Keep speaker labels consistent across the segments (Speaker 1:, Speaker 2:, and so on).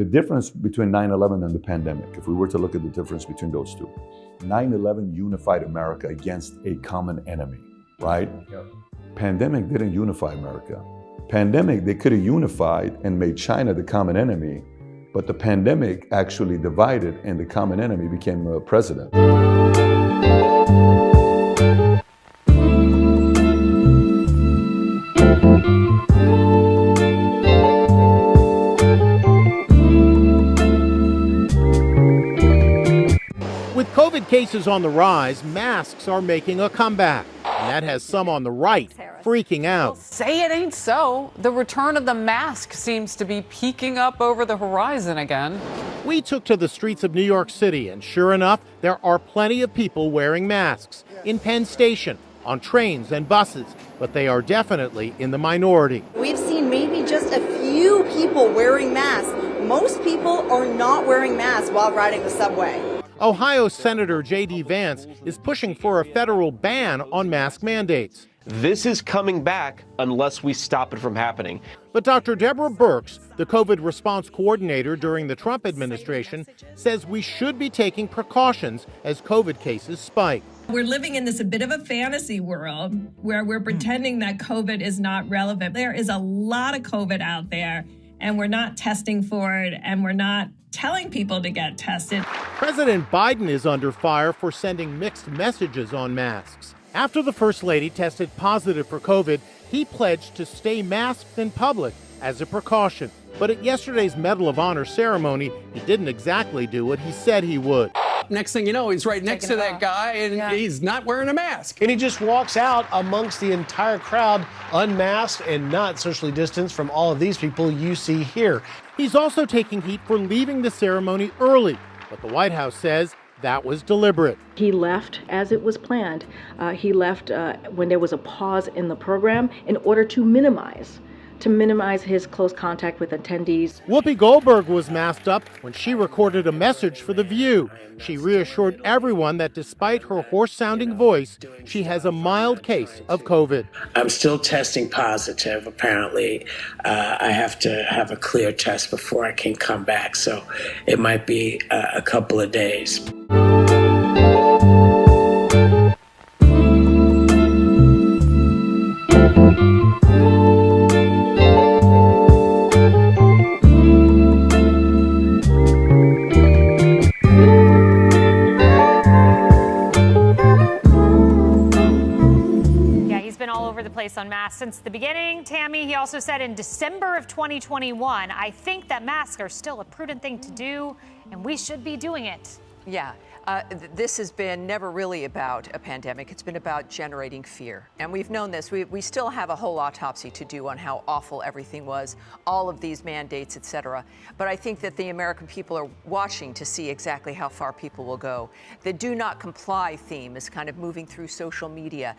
Speaker 1: The difference between 9/11 and the pandemic, if we were to look at the difference between those two, 9/11 unified America against a common enemy, right?
Speaker 2: Yep.
Speaker 1: Pandemic didn't unify America. Pandemic, they could have unified and made China the common enemy, but the pandemic actually divided and the common enemy became a president.
Speaker 3: With COVID cases on the rise, masks are making a comeback. And that has some on the right freaking out.
Speaker 4: Say it ain't so. The return of the mask seems to be peeking up over the horizon again.
Speaker 3: We took to the streets of New York City, and sure enough, there are plenty of people wearing masks in Penn Station, on trains and buses, but they are definitely in the minority.
Speaker 5: We've seen maybe just a few people wearing masks. Most people are not wearing masks while riding the subway.
Speaker 3: Ohio Senator J.D. Vance is pushing for a federal ban on mask mandates.
Speaker 6: This is coming back unless we stop it from happening.
Speaker 3: But Dr. Deborah Birx, the COVID response coordinator during the Trump administration, says we should be taking precautions as COVID cases spike.
Speaker 7: We're living in this a bit of a fantasy world where we're pretending that COVID is not relevant. There is a lot of COVID out there, and we're not testing for it, and we're not telling people to get tested.
Speaker 3: President Biden is under fire for sending mixed messages on masks. After the First Lady tested positive for COVID, he pledged to stay masked in public as a precaution. But at yesterday's Medal of Honor ceremony, he didn't exactly do what he said he would.
Speaker 8: Next thing you know, he's right next to that guy, and he's not wearing a mask.
Speaker 9: And he just walks out amongst the entire crowd, unmasked and not socially distanced from all of these people you see here.
Speaker 3: He's also taking heat for leaving the ceremony early, but the White House says that was deliberate.
Speaker 10: He left as it was planned. He left when there was a pause in the program in order to minimize his close contact with attendees.
Speaker 3: Whoopi Goldberg was masked up when she recorded a message for The View. She reassured everyone that despite her hoarse-sounding voice, she has a mild case of COVID.
Speaker 11: I'm still testing positive, apparently. I have to have a clear test before I can come back, so it might be a couple of days.
Speaker 12: On masks since the beginning. Tammy, he also said in December of 2021, I think that masks are still a prudent thing to do, and we should be doing it.
Speaker 4: Yeah. This has been never really about a pandemic. It's been about generating fear. And we've known this. We still have a whole autopsy to do on how awful everything was, all of these mandates, et cetera. But I think that the American people are watching to see exactly how far people will go. The do not comply theme is kind of moving through social media.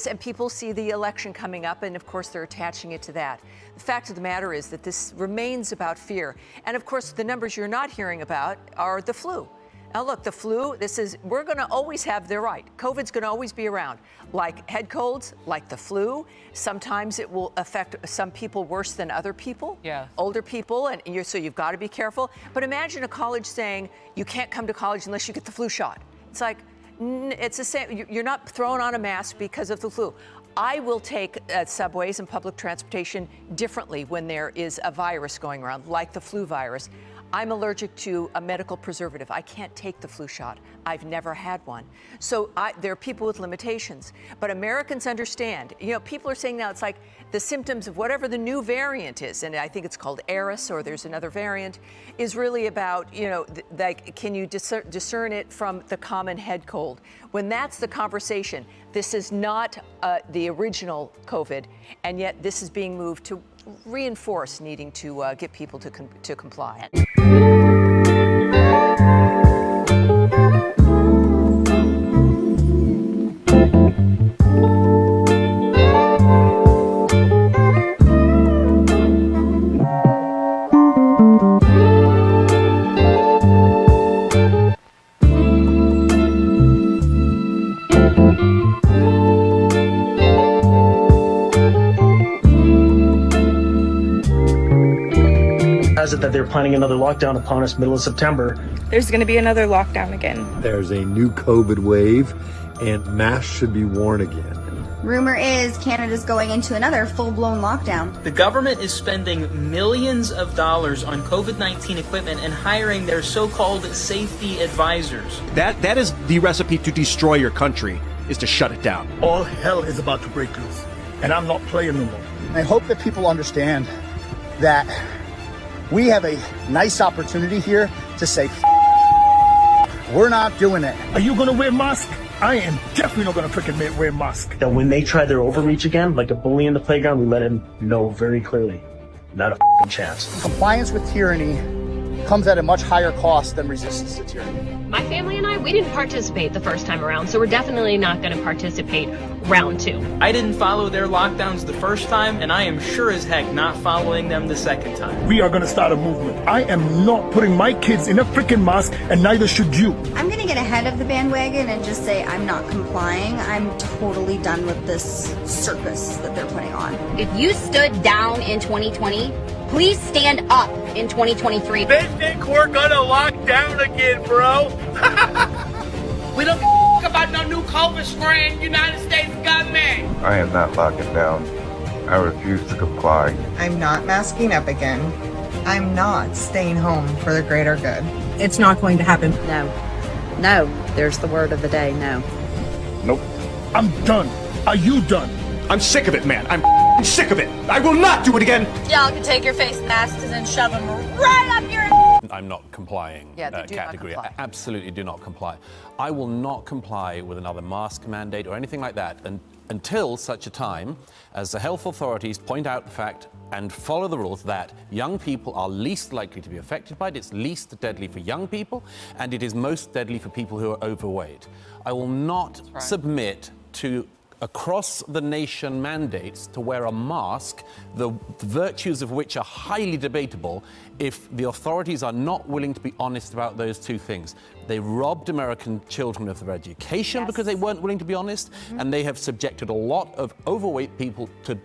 Speaker 4: And people see the election coming up, and of course they're attaching it to that. The fact of the matter is that this remains about fear. And of course, the numbers you're not hearing about are the flu. Now look, the flu, we're going to always have, they're right, COVID's going to always be around. Like head colds, like the flu, sometimes it will affect some people worse than other people, older people, and so you've got to be careful. But imagine a college saying, you can't come to college unless you get the flu shot. It's like, it's the same, you're not throwing on a mask because of the flu. I will take subways and public transportation differently when there is a virus going around, like the flu virus. I'm allergic to a medical preservative. I can't take the flu shot. I've never had one. So there are people with limitations. But Americans understand. You know, people are saying now it's like the symptoms of whatever the new variant is, and I think it's called Eris, or there's another variant, is really about, you know, like, can you discern it from the common head cold? When that's the conversation, this is not the original COVID, and yet this is being moved to reinforce needing to get people to comply.
Speaker 2: has it that they're planning another lockdown upon us middle of September.
Speaker 13: There's going to be another lockdown again.
Speaker 14: There's a new COVID wave, and masks should be worn again.
Speaker 15: Rumor is Canada's going into another full-blown lockdown.
Speaker 16: The government is spending millions of dollars on COVID-19 equipment and hiring their so-called safety advisors.
Speaker 17: That is the recipe to destroy your country, is to shut it down.
Speaker 18: All hell is about to break loose, and I'm not playing no more.
Speaker 19: I hope that people understand that we have a nice opportunity here to say, we're not doing it.
Speaker 18: Are you going to wear masks? I am definitely not going to freaking wear mask.
Speaker 2: That when they try their overreach again, like a bully in the playground, we let him know very clearly, not a chance.
Speaker 19: Compliance with tyranny comes at a much higher cost than resistance to tyranny.
Speaker 20: My family and I, we didn't participate the first time around, so we're definitely not going to participate round 2.
Speaker 16: I didn't follow their lockdowns the first time, and I am sure as heck not following them the second time.
Speaker 18: We are going to start a movement. I am not putting my kids in a freaking mask, and neither should you.
Speaker 15: I'm going to get ahead of the bandwagon and just say I'm not complying. I'm totally done with this circus that they're putting on.
Speaker 21: If you stood down in 2020, please stand up in 2023.
Speaker 22: They think we're gonna lock down again, bro.
Speaker 23: We don't about no new COVID strain, United States government.
Speaker 24: I am not locking down. I refuse to comply.
Speaker 25: I'm not masking up again. I'm not staying home for the greater good.
Speaker 26: It's not going to happen.
Speaker 27: No, there's the word of the day, no.
Speaker 18: Nope. I'm done. Are you done?
Speaker 17: I'm sick of it, man. I'm sick of it. I will not do it again.
Speaker 28: Y'all can take your face masks and then shove them right up your...
Speaker 29: I'm not complying category.
Speaker 4: Not comply.
Speaker 29: I absolutely do not comply. I will not comply with another mask mandate or anything like that until such a time as the health authorities point out the fact and follow the rules that young people are least likely to be affected by it. It's least deadly for young people, and it is most deadly for people who are overweight. I will not submit to across the nation mandates to wear a mask, the virtues of which are highly debatable, if the authorities are not willing to be honest about those two things. They robbed American children of their education because they weren't willing to be honest, and they have subjected a lot of overweight people to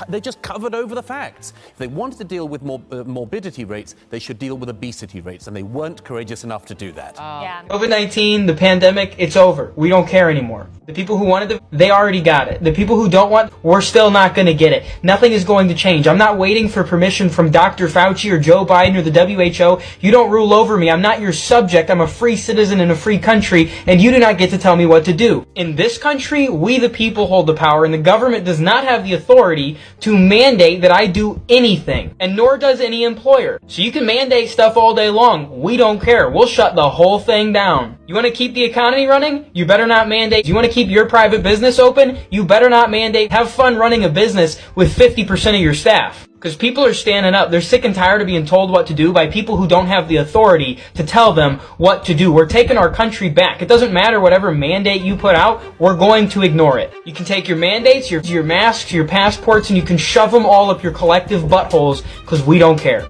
Speaker 29: they just covered over the facts. If they wanted to deal with morbidity rates, they should deal with obesity rates, and they weren't courageous enough to do that.
Speaker 16: COVID-19, the pandemic, it's over. We don't care anymore. The people who wanted it, they already got it. The people who don't want, we're still not going to get it. Nothing is going to change. I'm not waiting for permission from Dr. Fauci or Joe Biden or the WHO. You don't rule over me. I'm not your subject. I'm a free citizen in a free country, and you do not get to tell me what to do. In this country, we the people hold the power, and the government does not have the authority to mandate that I do anything, and nor does any employer. So you can mandate stuff all day long. We don't care. We'll shut the whole thing down. You want to keep the economy running? You better not mandate. You want to keep your private business open? You better not mandate. Have fun running a business with 50% of your staff. Because people are standing up. They're sick and tired of being told what to do by people who don't have the authority to tell them what to do. We're taking our country back. It doesn't matter whatever mandate you put out, we're going to ignore it. You can take your mandates, your masks, your passports, and you can shove them all up your collective buttholes, because we don't care.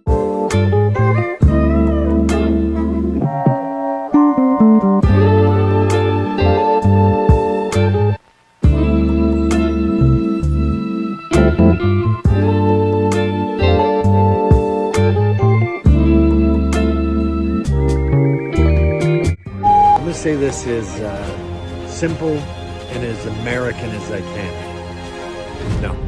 Speaker 14: Say this is simple and as American as I can. No.